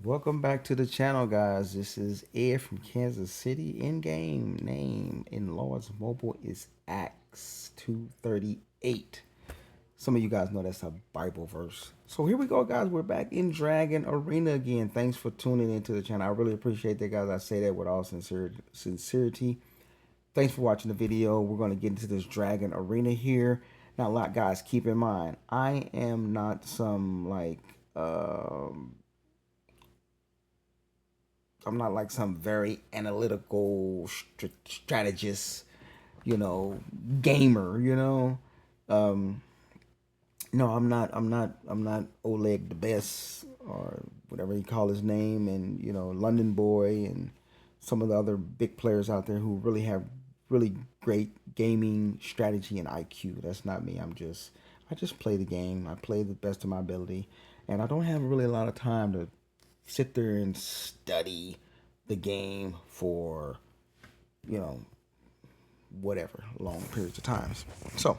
Welcome back to the channel, guys. This is Ed from Kansas City. In-game name in Lord's Mobile is Acts 238. Some of you guys know that's a Bible verse. So here we go, guys. We're back in Dragon Arena again. Thanks for tuning into the channel. I really appreciate that, guys. I say that with all sincerity. Thanks for watching the video. We're going to get into this Dragon Arena here. Now, guys, keep in mind, I am not some I'm not like some very analytical strategist, gamer. Um, no, I'm not Oleg the best or whatever you call his name, and London Boy and some of the other big players out there who really have really great gaming strategy and IQ. That's not me. I just play the game. I play the best of my ability, and I don't have really a lot of time to sit there and study the game for you know whatever long periods of times. So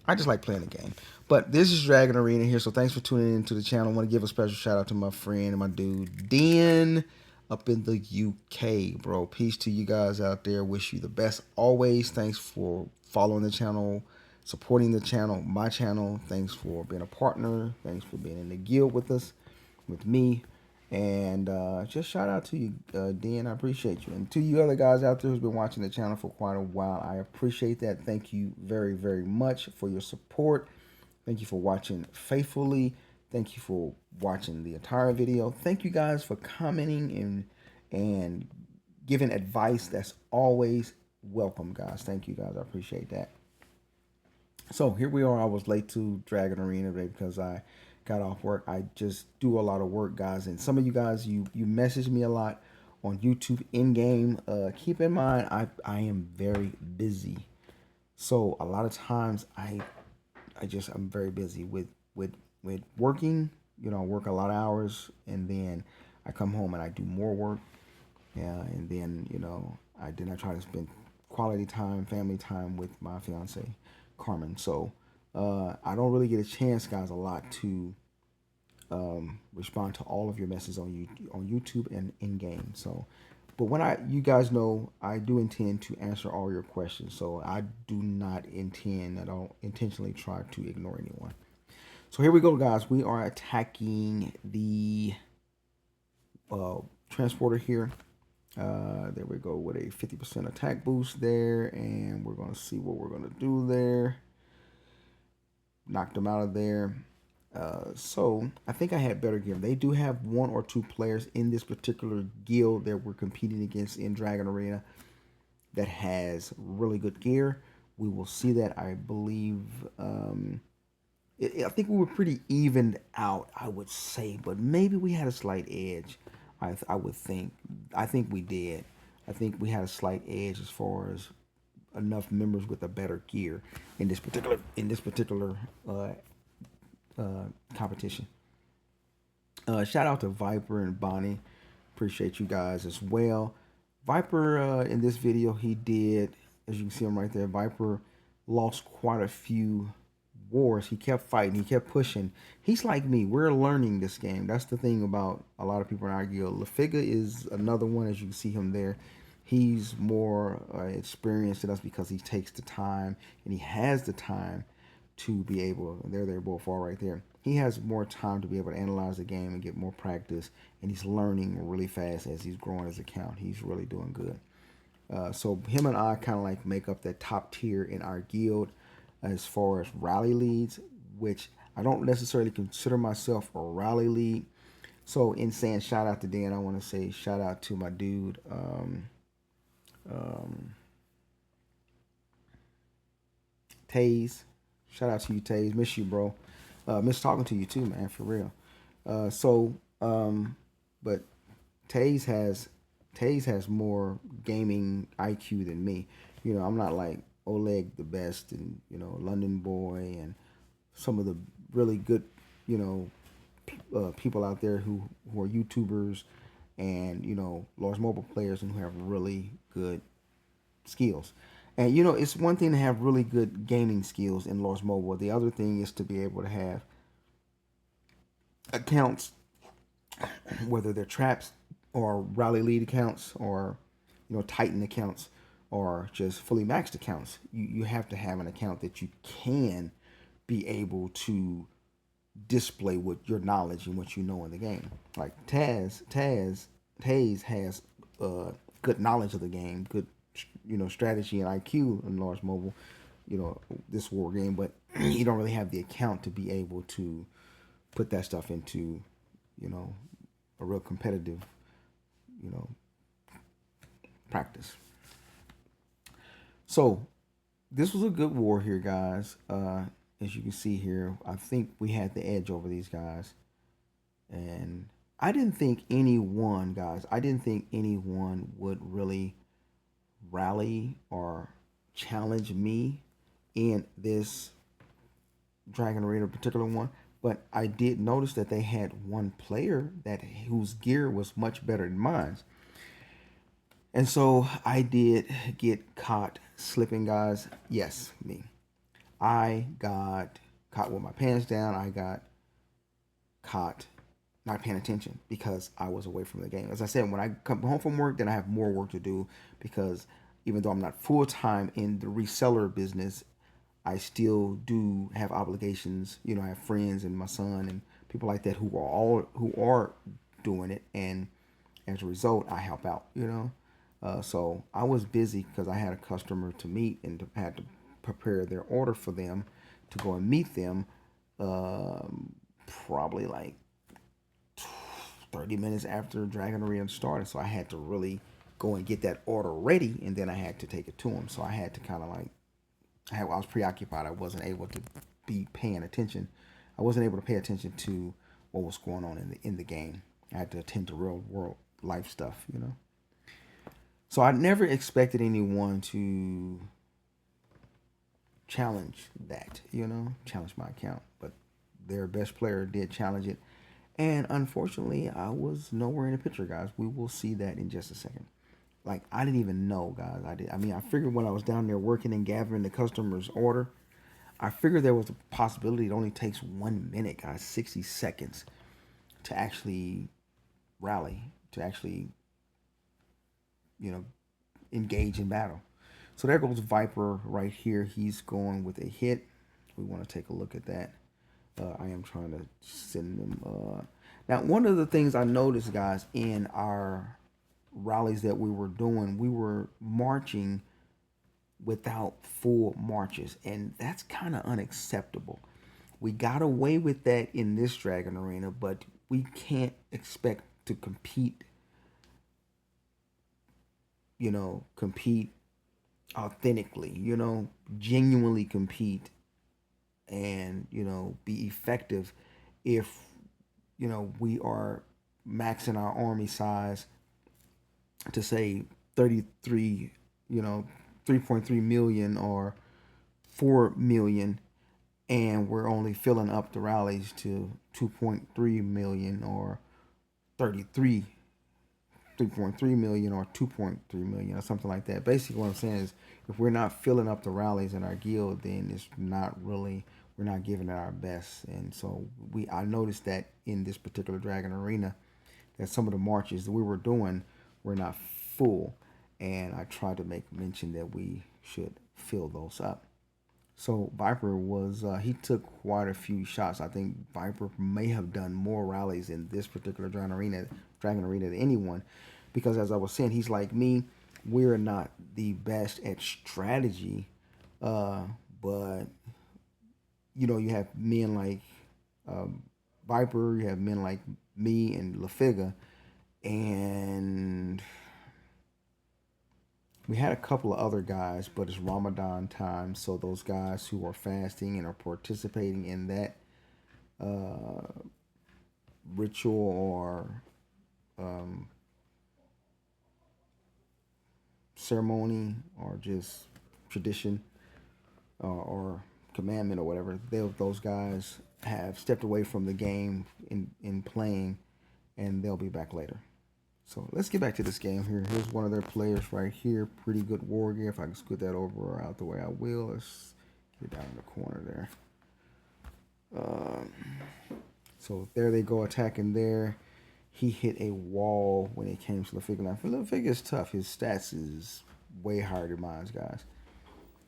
I just like playing the game. But this is Dragon Arena here, so thanks for tuning into the channel. I want to give a special shout out to my friend and my dude Dan up in the UK, bro. Peace to you guys out there. Wish you the best always. Thanks for following the channel, supporting the channel, my channel. Thanks for being a partner. Thanks for being in the guild with us, with me. And just shout out to you, Dan. I appreciate you. And to you other guys out there who's been watching the channel for quite a while, I appreciate that. Thank you very, very much for your support. Thank you for watching faithfully. Thank you for watching the entire video. Thank you guys for commenting and giving advice. That's always welcome, guys. Thank you guys. I appreciate that. So here we are. I was late to Dragon Arena today because I got off work. I just do a lot of work, guys. And some of you guys, you message me a lot on YouTube in game. Keep in mind, I am very busy. So a lot of times I'm very busy with working. I work a lot of hours, and then I come home and I do more work. Yeah, and then I try to spend quality time, family time with my fiance, Carmen. So I don't really get a chance, guys, a lot to respond to all of your messages on YouTube and in game. So, but you guys know, I do intend to answer all your questions. So I do not intend at all intentionally try to ignore anyone. So here we go, guys. We are attacking the transporter here. There we go with a 50% attack boost there, and we're gonna see what we're gonna do there. Knocked them out of there. So I think I had better gear. They do have one or two players in this particular guild that we're competing against in Dragon Arena that has really good gear. We will see that. I believe. I think we were pretty evened out, I would say, but maybe we had a slight edge. I would think. I think we did. I think we had a slight edge as far as enough members with a better gear in this particular competition. Shout out to Viper and Bonnie. Appreciate you guys as well. Viper, in this video, he did, as you can see him right there, Viper lost quite a few wars. He kept fighting. He kept pushing. He's like me. We're learning this game. That's the thing about a lot of people in our guild. LaFiga is another one, as you can see him there. He's more experienced than us because he takes the time, and he has the time to be able, they're both all right there. He has more time to be able to analyze the game and get more practice, and he's learning really fast as he's growing his account. He's really doing good. So him and I kind of like make up that top tier in our guild as far as rally leads, which I don't necessarily consider myself a rally lead. So in saying shout out to Dan, I want to say shout out to my dude, Taze. Shout out to you, Taze. Miss you, bro. Miss talking to you too, man, for real. But Taze has more gaming IQ than me. I'm not like Oleg the best, and London Boy, and some of the really good, people out there who are YouTubers and large mobile players and who have really good skills. And it's one thing to have really good gaming skills in large mobile. The other thing is to be able to have accounts whether they're traps or rally lead accounts or Titan accounts or just fully maxed accounts. You have to have an account that you can be able to display what your knowledge and what you know in the game. Like Taze has good knowledge of the game, good strategy and IQ in large mobile, this war game, but you don't really have the account to be able to put that stuff into you know a real competitive you know practice. So this was a good war here, guys. As you can see here, I think we had the edge over these guys, and I didn't think anyone, guys, I didn't think anyone would really rally or challenge me in this Dragon Arena particular one. But I did notice that they had one player that whose gear was much better than mine. And so I did get caught slipping, guys. Yes, me. I got caught with my pants down. I got caught not paying attention because I was away from the game. As I said, when I come home from work, then I have more work to do because even though I'm not full time in the reseller business, I still do have obligations. I have friends and my son and people like that who are doing it, and as a result, I help out. So I was busy because I had a customer to meet and had to prepare their order for them to go and meet them. Probably like 30 minutes after Dragon Arena started, so I had to really go and get that order ready, and then I had to take it to him. So I had to kind of like I was preoccupied. I wasn't able to be paying attention. I wasn't able to pay attention to what was going on in the game. I had to attend to real world life stuff. So I never expected anyone to challenge that, challenge my account. But their best player did challenge it. And unfortunately, I was nowhere in the picture, guys. We will see that in just a second. Like, I didn't even know, guys. I figured when I was down there working and gathering the customer's order, I figured there was a possibility it only takes 1 minute, guys, 60 seconds to actually rally, to actually, you know, engage in battle. So there goes Viper right here. He's going with a hit. We want to take a look at that. I am trying to send them. Now, one of the things I noticed, guys, in our rallies that we were doing, we were marching without full marches, and that's kind of unacceptable. We got away with that in this Dragon Arena, but we can't expect to compete authentically, genuinely compete and, be effective if, we are maxing our army size to say 33, 3.3 million or 4 million, and we're only filling up the rallies to 2.3 million or 33 3.3 million or 2.3 million or something like that. Basically, what I'm saying is, if we're not filling up the rallies in our guild, then it's not really, we're not giving it our best. And so I noticed that in this particular Dragon Arena, that some of the marches that we were doing were not full, and I tried to make mention that we should fill those up. So Viper he took quite a few shots. I think Viper may have done more rallies in this particular Dragon Arena than anyone, because as I was saying, he's like me. We're not the best at strategy, but you have men like Viper, you have men like me and LaFiga, and we had a couple of other guys, but it's Ramadan time, so those guys who are fasting and are participating in that ritual or um, ceremony or just tradition or commandment or whatever, those guys have stepped away from the game in playing, and they'll be back later. So let's get back to this game here. Here's one of their players right here. Pretty good war gear. If I can scoot that over or out the way, I will. Let's get down in the corner there. So there they go attacking there. he hit a wall when it came to LaFiga. Now, LaFiga is tough. His stats is way higher than mine, guys.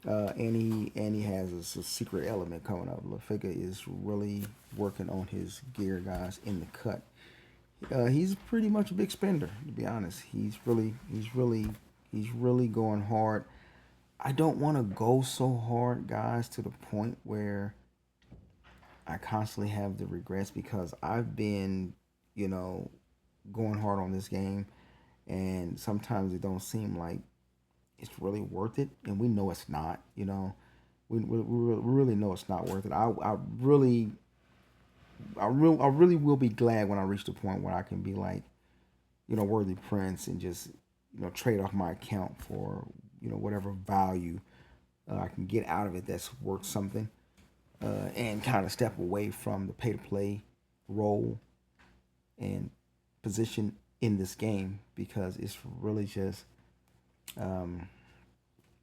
And he has a secret element coming up. LaFiga is really working on his gear, guys, in the cut. He's pretty much a big spender, to be honest. He's really going hard. I don't want to go so hard, guys, to the point where I constantly have the regrets because I've been, you know, going hard on this game, and sometimes it don't seem like it's really worth it, and we know it's not. We really know it's not worth it. I really will be glad when I reach the point where I can be like, Worthy Prince and just, trade off my account for, whatever value I can get out of it that's worth something, and kind of step away from the pay to play role and position in this game because it's really just,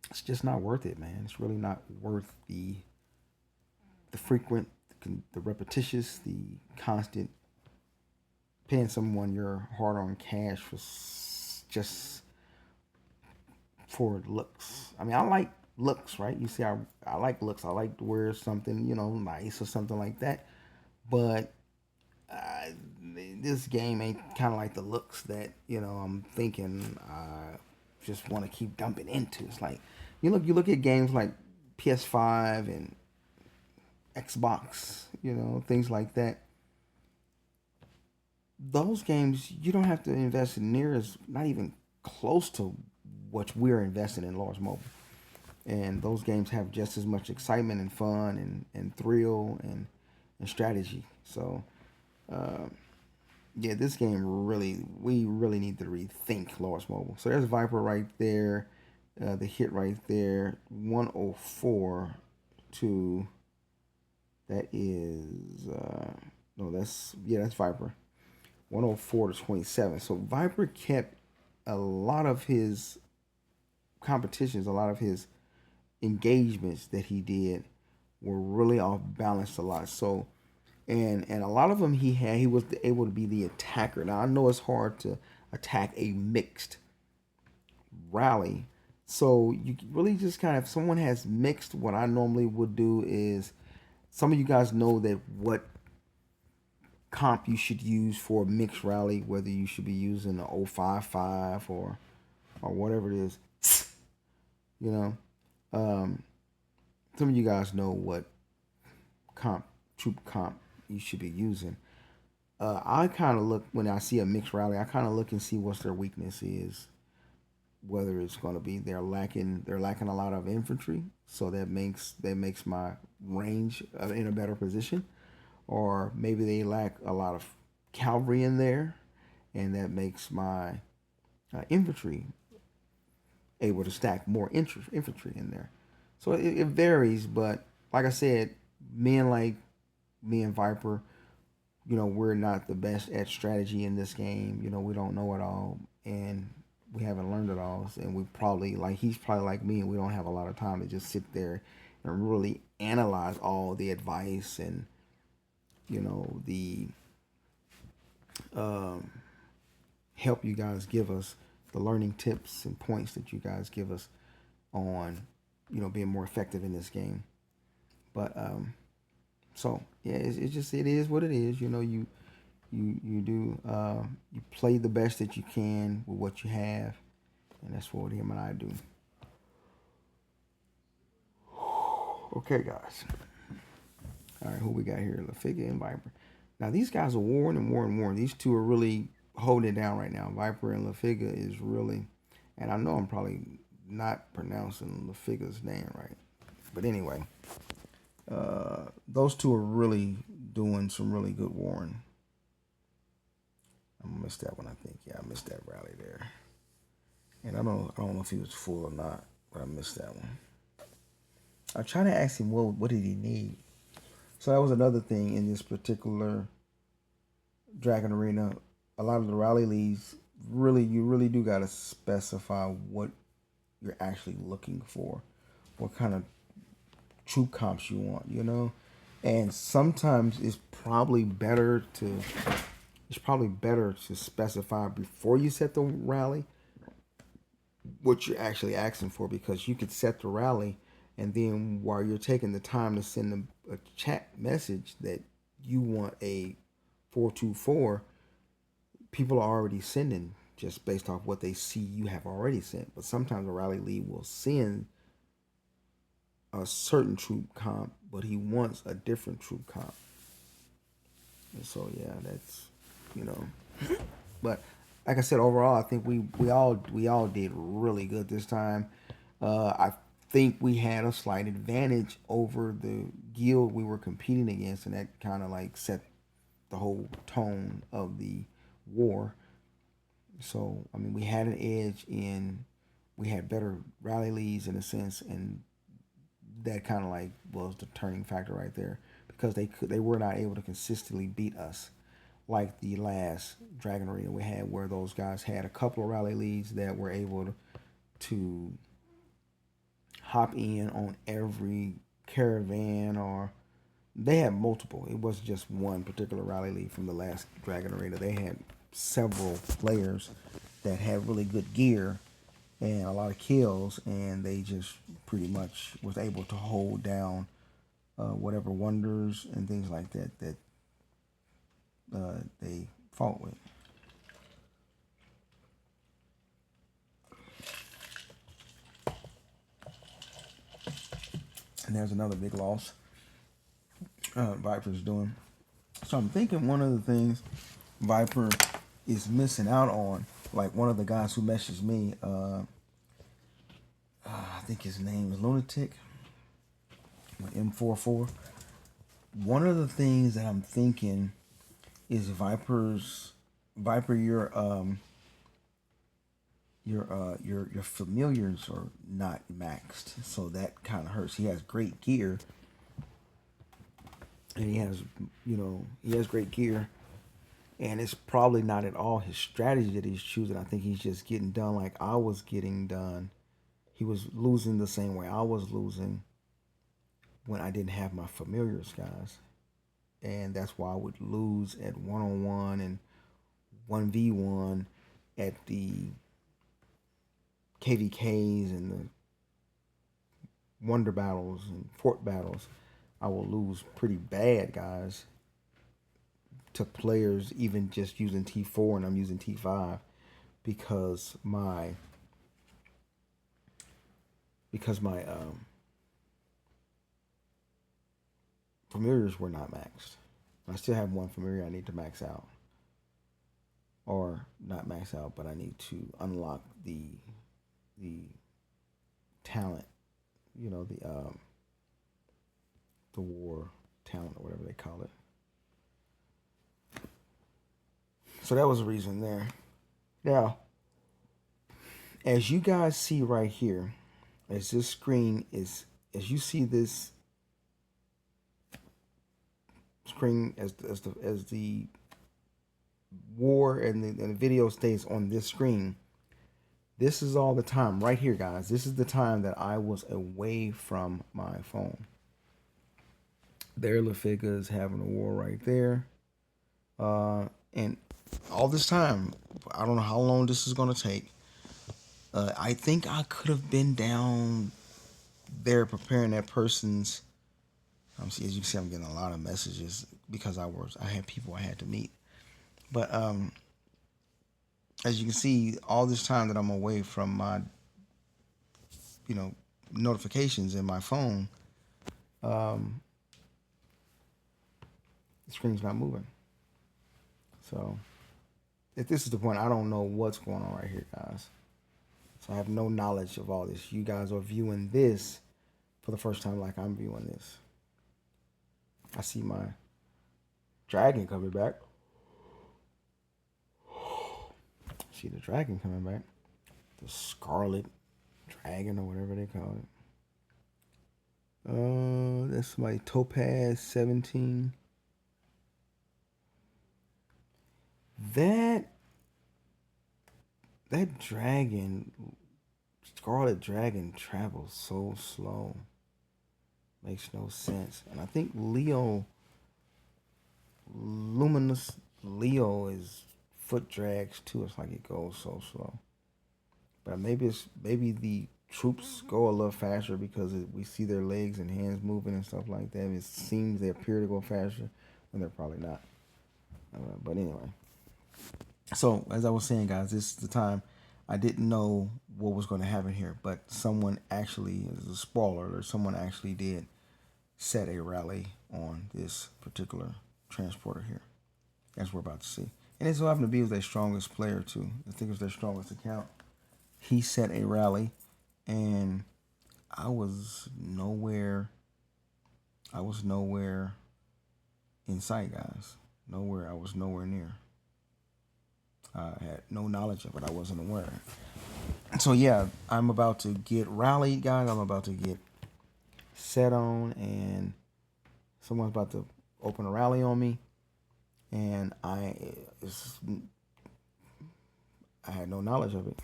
it's just not worth it, man. It's really not worth the frequent, the repetitious, the constant paying someone your hard-earned cash for just for looks. I mean, I like looks, right? You see, I like looks. I like to wear something, nice or something like that. But uh, this game ain't kind of like the looks that I'm thinking I just want to keep dumping into. It's like you look at games like PS5 and Xbox, things like that. Those games you don't have to invest in near as not even close to what we're investing in large mobile. And those games have just as much excitement and fun and thrill and strategy. So yeah, this game we really need to rethink large mobile. So there's Viper right there, the hit right there, 104 to that is no that's Viper, 104 to 27. So Viper kept a lot of his competitions, a lot of his engagements that he did were really off balance a lot. So and a lot of them he was able to be the attacker. Now I know it's hard to attack a mixed rally. So you really just kind of, if someone has mixed, what I normally would do is, some of you guys know that what comp you should use for a mixed rally, whether you should be using the 055 or whatever it is. You know, some of you guys know what troop comp you should be using. I kind of look when I see a mixed rally. I kind of look and see what their weakness is. Whether it's going to be they're lacking a lot of infantry, so that makes my range in a better position, or maybe they lack a lot of cavalry in there, and that makes my infantry able to stack more infantry in there. So it varies, but like I said, men like me and Viper, we're not the best at strategy in this game. We don't know it all, and we haven't learned it all, and we probably he's probably like me, and we don't have a lot of time to just sit there and really analyze all the advice and the help you guys give us, the learning tips and points that you guys give us on being more effective in this game. But so yeah, it is what it is. You do you play the best that you can with what you have, and that's what him and I do. Okay, guys. All right, who we got here? LaFiga and Viper. Now these guys are warring and warring and warring. These two are really holding it down right now. Viper and LaFiga is really, and I know I'm probably not pronouncing LaFiga's name right, but anyway, those two are really doing some really good warring. I missed that one, I think. Yeah, I missed that rally there. And I don't know if he was full or not, but I missed that one. I tried to ask him, well, what did he need? So that was another thing in this particular Dragon Arena. A lot of the rally leads, you really do got to specify what you're actually looking for, what kind of troop comps you want, And sometimes it's probably better to it's probably better to specify before you set the rally what you're actually asking for, because you could set the rally and then while you're taking the time to send them a chat message that you want a 424, people are already sending just based off what they see you have already sent. But sometimes a rally lead will send a certain troop comp, but he wants a different troop comp. And so yeah, that's, you know. But like I said, overall, I think we all did really good this time. I think we had a slight advantage over the guild we were competing against, and that kind of like set the whole tone of the war. So I mean, we had an edge in, we had better rally leads in a sense, and that kind of like was the turning factor right there, because they were not able to consistently beat us like the last Dragon Arena we had, where those guys had a couple of rally leads that were able to hop in on every caravan, or they had multiple. It wasn't just one particular rally lead from the last Dragon Arena. They had several players that had really good gear and a lot of kills, and they just pretty much was able to hold down whatever wonders and things like that they fought with. And there's another big loss Viper's doing. So I'm thinking one of the things Viper is missing out on, like one of the guys who messaged me, I think his name is Lunatic, M44. One of the things that I'm thinking is Viper, your familiars are not maxed, so that kind of hurts. He has great gear, and he has great gear, and it's probably not at all his strategy that he's choosing. I think he's just getting done like I was getting done. He was losing the same way I was losing when I didn't have my familiars, guys, and that's why I would lose at 1-on-1 and 1v1 at the KVKs and the Wonder Battles and Fort Battles. I will lose pretty bad, guys, to players even just using T4 and I'm using T5, because my familiars were not maxed. I still have one familiar I need to max out, or not max out, but I need to unlock the talent, the war talent or whatever they call it. So that was the reason there. Now, as you guys see right here, as this screen is, as you see this screen, as the war and the video stays on this screen, this is all the time right here, guys. This is the time that I was away from my phone. There, LaFiga is having a war right there. And all this time, I don't know how long this is going to take. I think I could have been down there preparing that person's. As you can see, I'm getting a lot of messages because I had people I had to meet. But as you can see, all this time that I'm away from my, notifications in my phone, the screen's not moving. So, if this is the point, I don't know what's going on right here, guys. So I have no knowledge of all this. You guys are viewing this for the first time like I'm viewing this. I see my dragon coming back. See the dragon coming back. The Scarlet Dragon or whatever they call it. That's my Topaz 17. That dragon, Scarlet Dragon, travels so slow. Makes no sense. And I think Leo Luminous Leo is foot drags too. It's like it goes so slow. But maybe the troops go a little faster because we see their legs and hands moving and stuff like that. It seems they appear to go faster, and they're probably not. But anyway, so as I was saying, guys, this is the time I didn't know what was going to happen here, but someone actually, as a spoiler, or someone actually did set a rally on this particular transporter here, as we're about to see. And it so happened to be their strongest player too. I think it was their strongest account. He set a rally, and I was nowhere. I was nowhere in sight, guys. Nowhere. I was nowhere near. I had no knowledge of it. I wasn't aware. So yeah, I'm about to get rallied, guys. I'm about to get set on, and someone's about to open a rally on me, and I had no knowledge of it.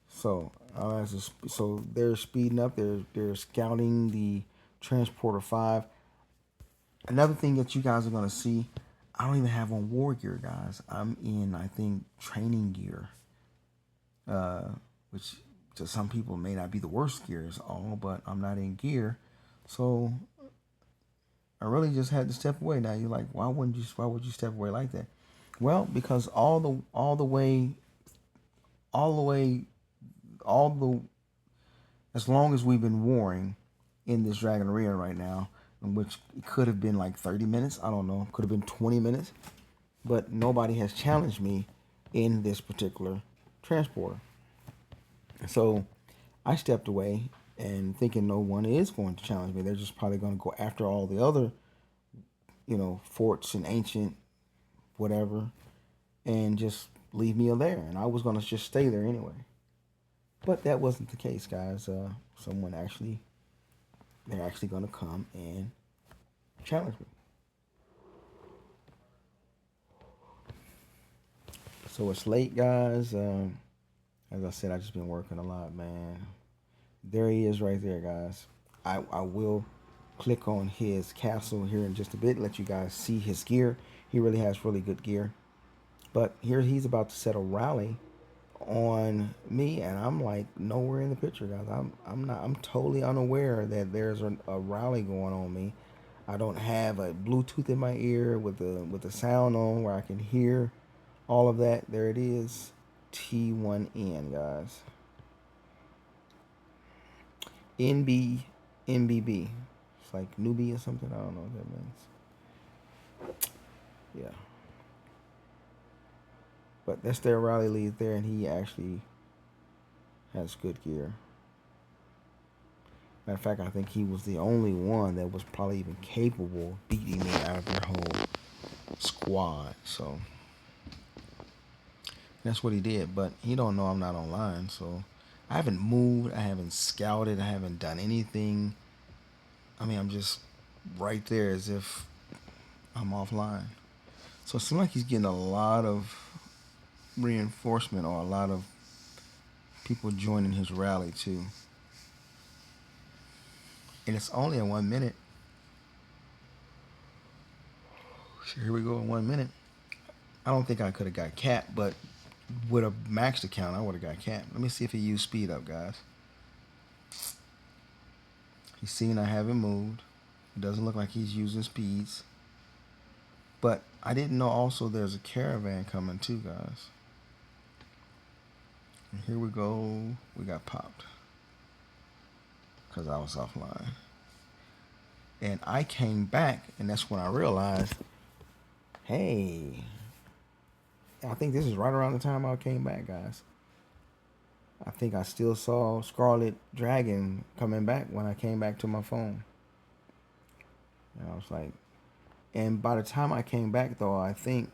So so they're speeding up. They're scouting the transporter 5. Another thing that you guys are gonna see, I don't even have on war gear, guys. I'm in, I think, training gear, which to some people may not be the worst gear at all, but I'm not in gear, so I really just had to step away. Now you're like, why would you step away like that? Well, because all the way, all the as long as we've been warring in this Dragon Arena right now, which could have been like 30 minutes, I don't know, could have been 20 minutes, but nobody has challenged me in this particular transporter. So I stepped away and thinking no one is going to challenge me. They're just probably going to go after all the other, forts and ancient whatever and just leave me there. And I was going to just stay there anyway. But that wasn't the case, guys. They're actually going to come and challenge me. So it's late, guys. As I said, I've just been working a lot, man. There he is right there, guys. I will click on his castle here in just a bit, let you guys see his gear. He really has really good gear. But here he's about to set a rally on me, and I'm like nowhere in the picture, guys. I'm totally unaware that there's a rally going on me. I don't have a Bluetooth in my ear with the sound on where I can hear all of that. There it is, T1N, guys. NBB. It's like newbie or something. I don't know what that means. Yeah. But that's their rally lead there, and he actually has good gear. Matter of fact, I think he was the only one that was probably even capable of beating me out of their whole squad. So that's what he did. But he don't know I'm not online, so I haven't moved, I haven't scouted, I haven't done anything. I mean, I'm just right there as if I'm offline. So it seems like he's getting a lot of reinforcement or a lot of people joining his rally too. And it's only in 1 minute. So here we go in 1 minute. I don't think I could have got capped, but with a maxed account, I would have got capped. Let me see if he used speed up, guys. He's seen I haven't moved. It doesn't look like he's using speeds. But I didn't know also there's a caravan coming too, guys. And here we go. We got popped because I was offline. And I came back, and that's when I realized, hey, I think this is right around the time I came back, guys. I think I still saw Scarlet Dragon coming back when I came back to my phone. And I was like, and by the time I came back, though, I think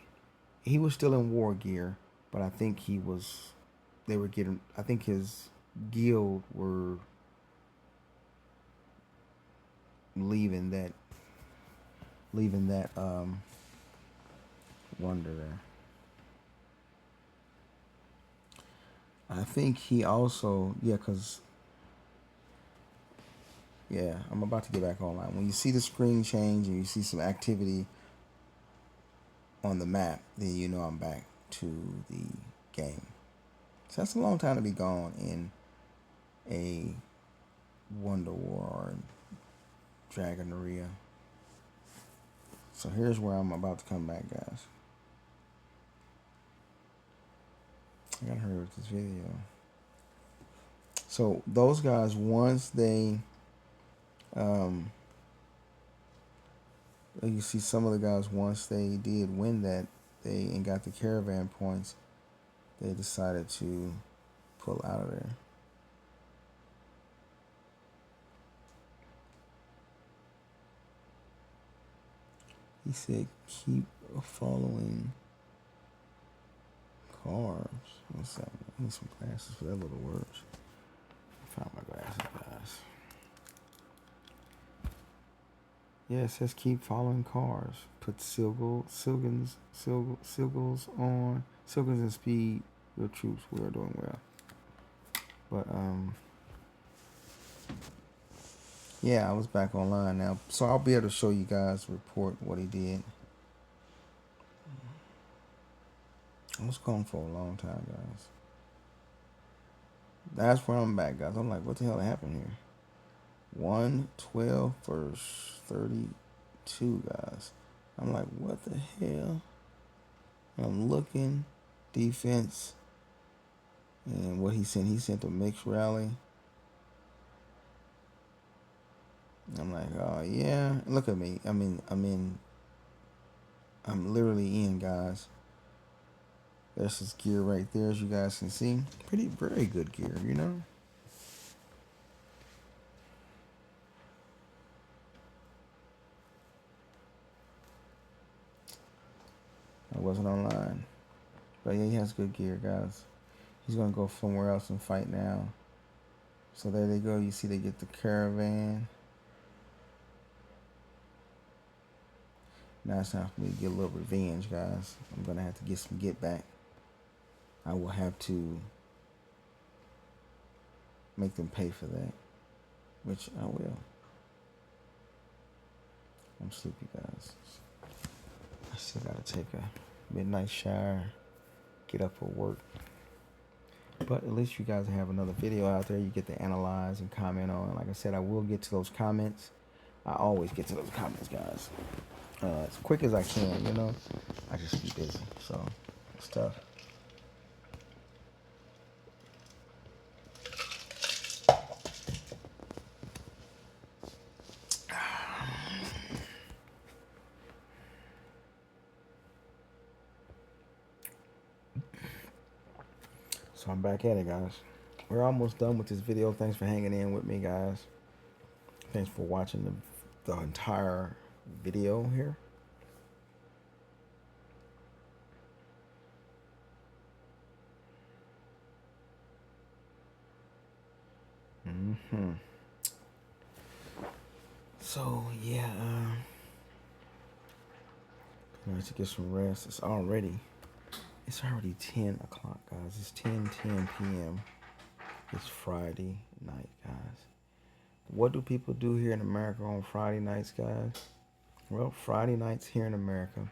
he was still in war gear, but I think I think his guild were leaving that wonder there. I think he also, I'm about to get back online. When you see the screen change and you see some activity on the map, then you know I'm back to the game. So that's a long time to be gone in a Wonder War or Dragonaria. So here's where I'm about to come back, guys. I gotta hurry with this video. So those guys, once they, you see some of the guys, once they did win that, they and got the caravan points, they decided to pull out of there. He said, keep following cars. What's that? I need some glasses for that little words. I found my glasses, guys. Yeah, it says keep following cars. Put Silgans and speed. Your troops, we are doing well. But yeah, I was back online now, so I'll be able to show you guys report what he did. I was gone for a long time, guys. That's where I'm back, guys. I'm like, what the hell happened here? 112 verse 32, guys. I'm like, what the hell? I'm looking, defense, and what he sent a mixed rally. I'm like, oh yeah, look at me. I'm literally in, guys. There's his gear right there, as you guys can see. Very good gear, you know. I wasn't online, but yeah, he has good gear, guys. He's gonna go somewhere else and fight now. So there they go. You see, they get the caravan. Now it's time for me to get a little revenge, guys. I'm gonna have to get some get back. I will have to make them pay for that, which I will. I'm sleepy, guys. I still gotta take a midnight shower, get up for work. But at least you guys have another video out there you get to analyze and comment on. Like I said, I will get to those comments. I always get to those comments, guys. As quick as I can, you know. I just be busy, so it's tough. So I'm back at it, guys. We're almost done with this video. Thanks for hanging in with me, guys. Thanks for watching the entire video here. So yeah, I need to get some rest. It's already 10 o'clock, guys. It's 10 p.m. It's Friday night, guys. What do people do here in America on Friday nights, guys? Well, Friday nights here in America,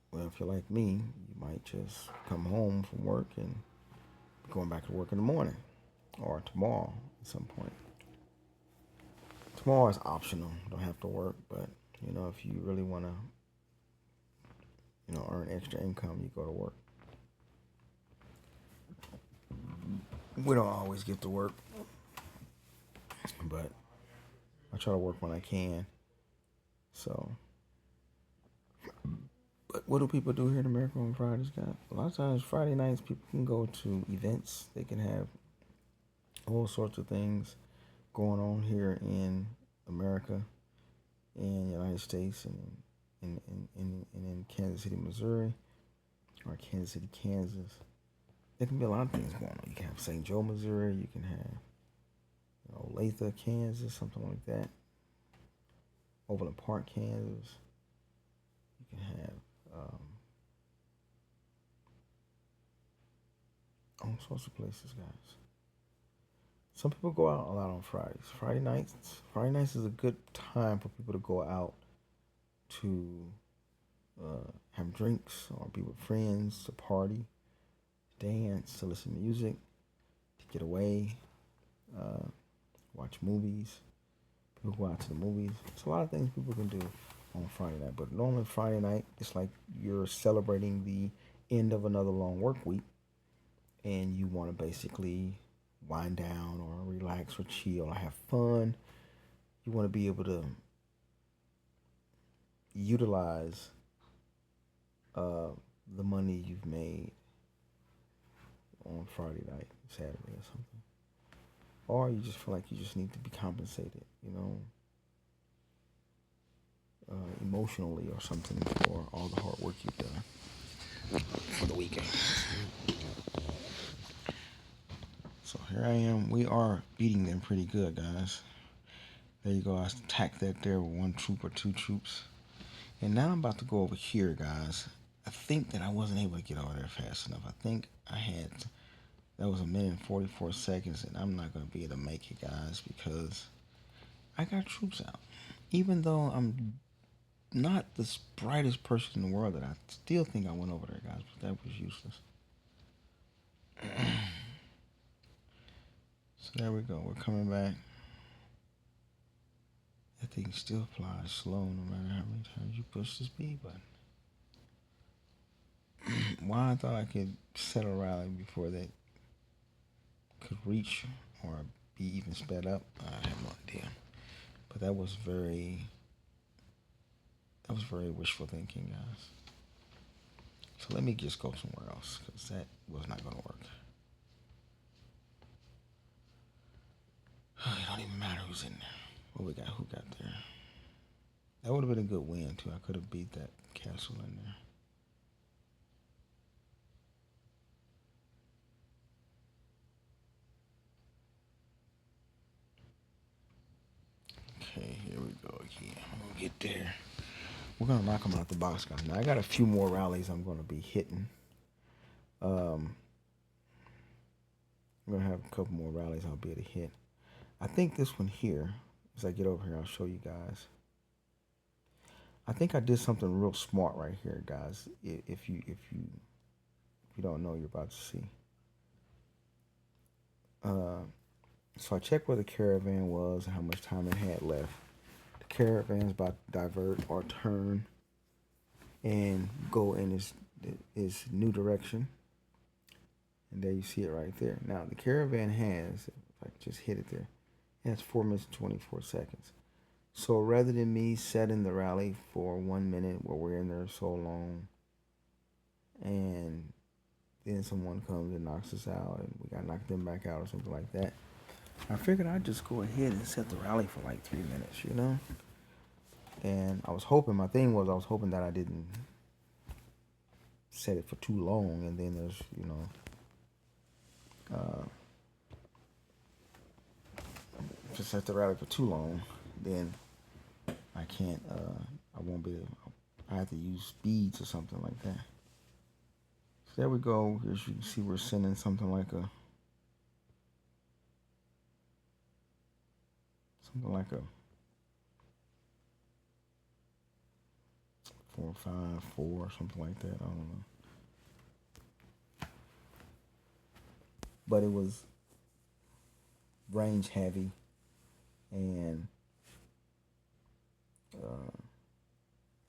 well, if you're like me, you might just come home from work and be going back to work in the morning or tomorrow at some point. Tomorrow is optional. Don't have to work, but you know, if you really want to, you know, earn extra income, you go to work. We don't always get to work, but I try to work when I can. So, but what do people do here in America on Fridays, guys? A lot of times, Friday nights, people can go to events. They can have all sorts of things going on here in America, in the United States, and in Kansas City, Missouri, or Kansas City, Kansas. There can be a lot of things going on. You can have St. Joe, Missouri. You can have, you know, Olathe, Kansas, something like that. Overland Park, Kansas. You can have all sorts of places, guys. Some people go out a lot on Fridays. Friday nights is a good time for people to go out to have drinks or be with friends, to party, dance, to listen to music, to get away, uh, watch movies. People go out to the movies. It's a lot of things people can do on Friday night. But normally Friday night, it's like you're celebrating the end of another long work week, and you want to basically wind down or relax or chill or have fun. You want to be able to utilize uh, the money you've made on Friday night, Saturday, or something. Or you just feel like you just need to be compensated, emotionally or something for all the hard work you've done for the weekend. So here I am. We are beating them pretty good, guys. There you go. I attacked that there with one troop or two troops. And now I'm about to go over here, guys. I think that I wasn't able to get over there fast enough. I think that was 1 minute and 44 seconds, and I'm not going to be able to make it, guys, because I got troops out. Even though I'm not the brightest person in the world, that I still think I went over there, guys, but that was useless. So there we go. We're coming back. That thing still flies slow no matter how many times you push the speed button. Why I thought I could set a rally before that could reach or be even sped up, I have no idea. But that was very wishful thinking, guys. So let me just go somewhere else, because that was not going to work. It don't even matter who's in there. What we got? Who got there? That would have been a good win, too. I could have beat that castle in there. Okay, here we go again. I'm going to get there. We're going to knock them out the box, guys. Now, I got a few more rallies I'm going to be hitting. I'm going to have a couple more rallies I'll be able to hit. I think this one here, as I get over here, I'll show you guys. I think I did something real smart right here, guys. If you don't know, you're about to see. So I checked where the caravan was and how much time it had left. The caravan's about to divert or turn and go in its new direction. And there you see it right there. Now the caravan has, if I just hit it there, it has 4 minutes and 24 seconds. So rather than me setting the rally for 1 minute where we're in there so long, and then someone comes and knocks us out and we got to knock them back out or something like that, I figured I'd just go ahead and set the rally for like 3 minutes, And I was hoping that I didn't set it for too long, and then there's, if I set the rally for too long, then I can't, I won't be, I have to use speeds or something like that. So there we go. As you can see, we're sending something like a 4-5-4, something like that. I don't know. But it was range heavy and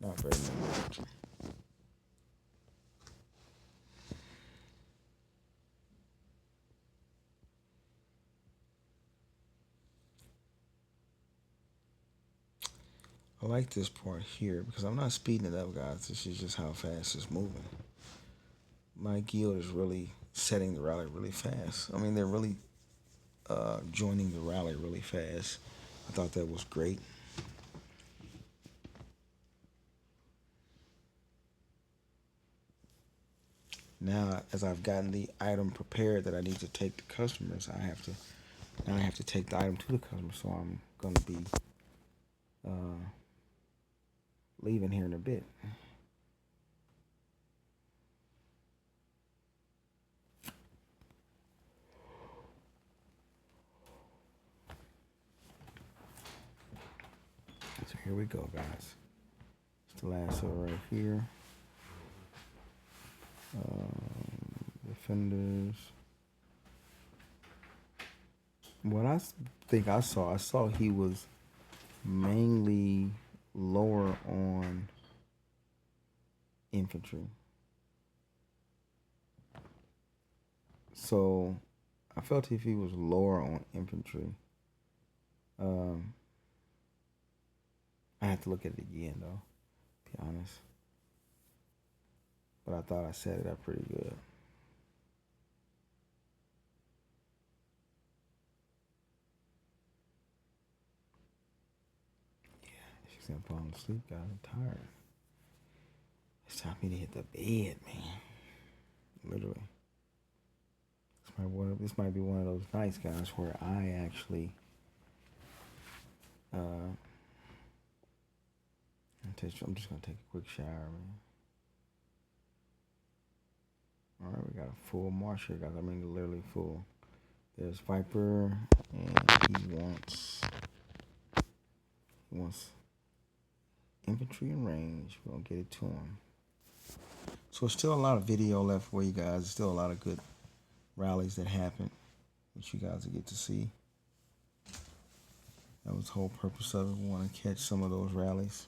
not very much. I like this part here because I'm not speeding it up, guys. This is just how fast it's moving. My guild is really setting the rally really fast. I mean, they're really joining the rally really fast. I thought that was great. Now, as I've gotten the item prepared that I need to take to customers, I have to take the item to the customer. So I'm going to be leaving here in a bit. So here we go, guys. the lasso right here. Defenders. What I think I saw he was mainly lower on infantry. So I felt if he was lower on infantry, I have to look at it again though, be honest. But I thought I set it up pretty good. Yeah, she's gonna fall asleep, guys. I'm tired. It's time for me to hit the bed, man. Literally. This might be one of those nights, guys, where I actually I'm just gonna take a quick shower, man. All right, we got a full march here, guys. I mean, literally full. There's Viper, and he wants infantry and range. We're gonna get it to him. So there's still a lot of video left for you guys. There's still a lot of good rallies that happen, which you guys will get to see. That was the whole purpose of it. We want to catch some of those rallies.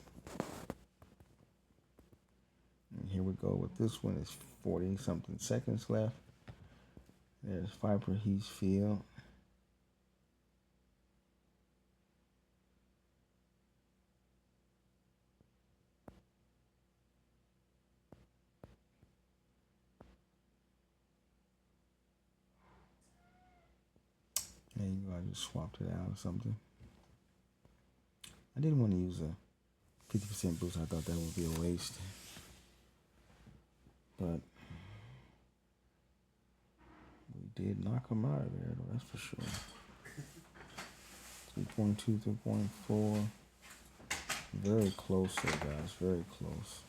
And here we go with this one. It's 40-something seconds left. There's Viper, he's field. There you go. I just swapped it out or something. I didn't want to use a 50% boost. I thought that would be a waste. But we did knock him out of there, though, that's for sure. 3.2, 3.4. Very close there, guys. Very close.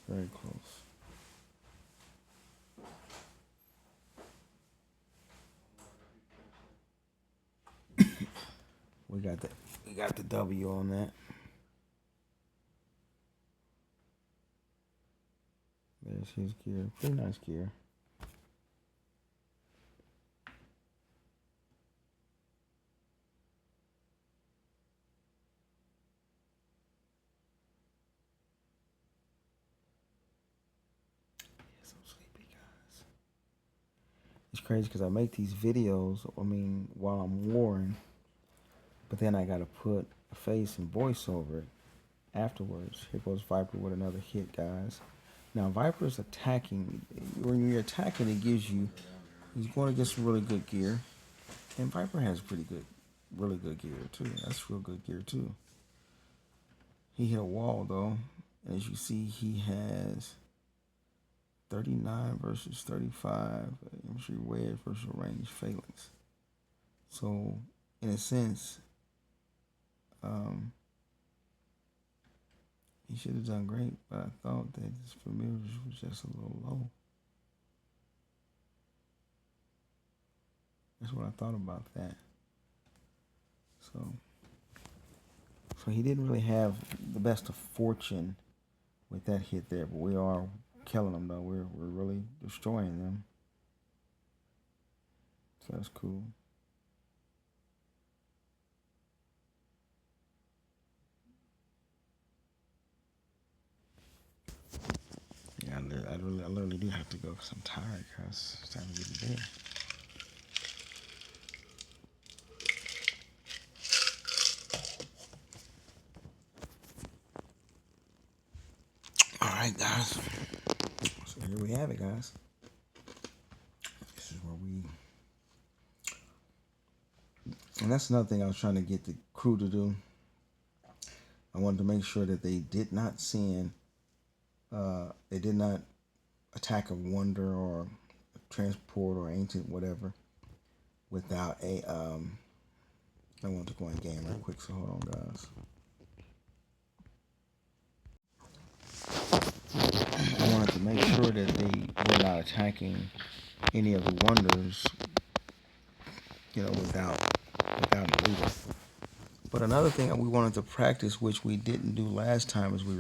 Very close. We got the W on that. There's his gear. Pretty nice gear. Yes, I'm sleepy, guys. It's crazy because I make these videos, while I'm warring, but then I gotta put a face and voice over it afterwards. Here goes Viper with another hit, guys. Now Viper's attacking. When you're attacking, it gives you, he's going to get some really good gear. And Viper has really good gear too. That's real good gear too. He hit a wall though. As you see, he has 39 versus 35. Infantry wedge versus range phalanx. So, in a sense, he should have done great, but I thought that his familiars was just a little low. That's what I thought about that. So he didn't really have the best of fortune with that hit there, but we are killing them though. We're really destroying them. So that's cool. Yeah, I literally do have to go because I'm tired, guys. It's time to get to bed. All right, guys. So here we have it, guys. This is where and that's another thing I was trying to get the crew to do. I wanted to make sure that they did not they did not attack a wonder or a transport or ancient whatever without a I want to go in game right quick, so hold on, guys. I wanted to make sure that they were not attacking any of the wonders, without a leader. But another thing that we wanted to practice, which we didn't do last time, is we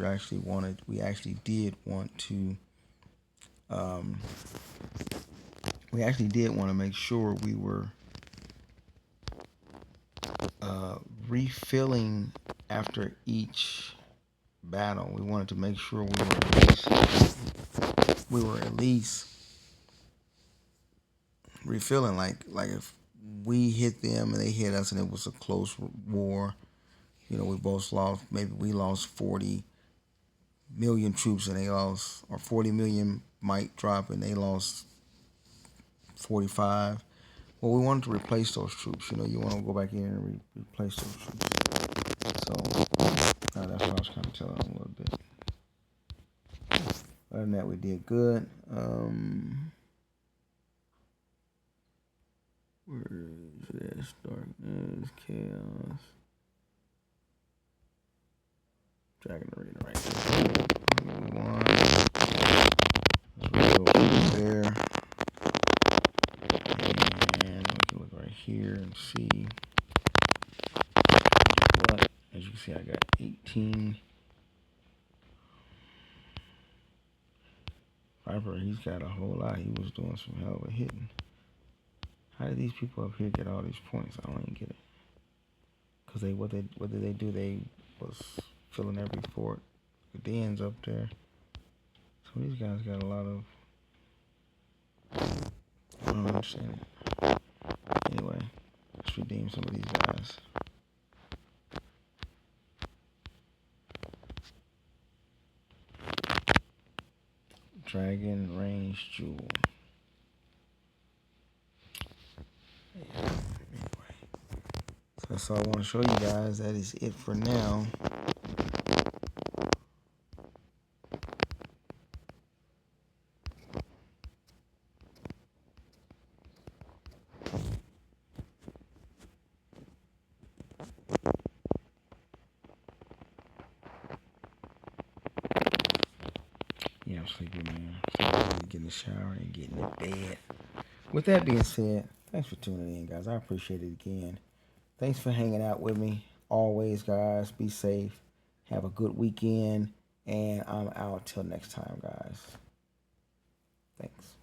actually did want to, um, we actually did want to make sure we were refilling after each battle. We wanted to make sure we were at least refilling. Like if we hit them and they hit us and it was a close war, we both lost. Maybe we lost 40 million troops and they lost, or 40 million might drop and they lost 45. Well, we wanted to replace those troops. You want to go back in and replace those troops. So that's what I was kind of telling them a little bit. Other than that, we did good. Where is this? Darkness, chaos. Dragon Arena right there. We won. Let's go over there. And we can look right here and see what. As you can see, I got 18. Viper, he's got a whole lot. He was doing some hell of a hitting. How did these people up here get all these points? I don't even get it. Cause what did they do? They was filling every fort. The Dens up there. So these guys got a lot of. I don't understand it. Anyway, let's redeem some of these guys. Dragon range jewel. Yeah. Anyway, so that's all I want to show you guys. That is it for now. Yeah, I'm sleepy, man. So I'm ready to get in the shower and get in the bed. With that being said, thanks for tuning in, guys. I appreciate it again. Thanks for hanging out with me. Always, guys, be safe. Have a good weekend. And I'm out till next time, guys. Thanks.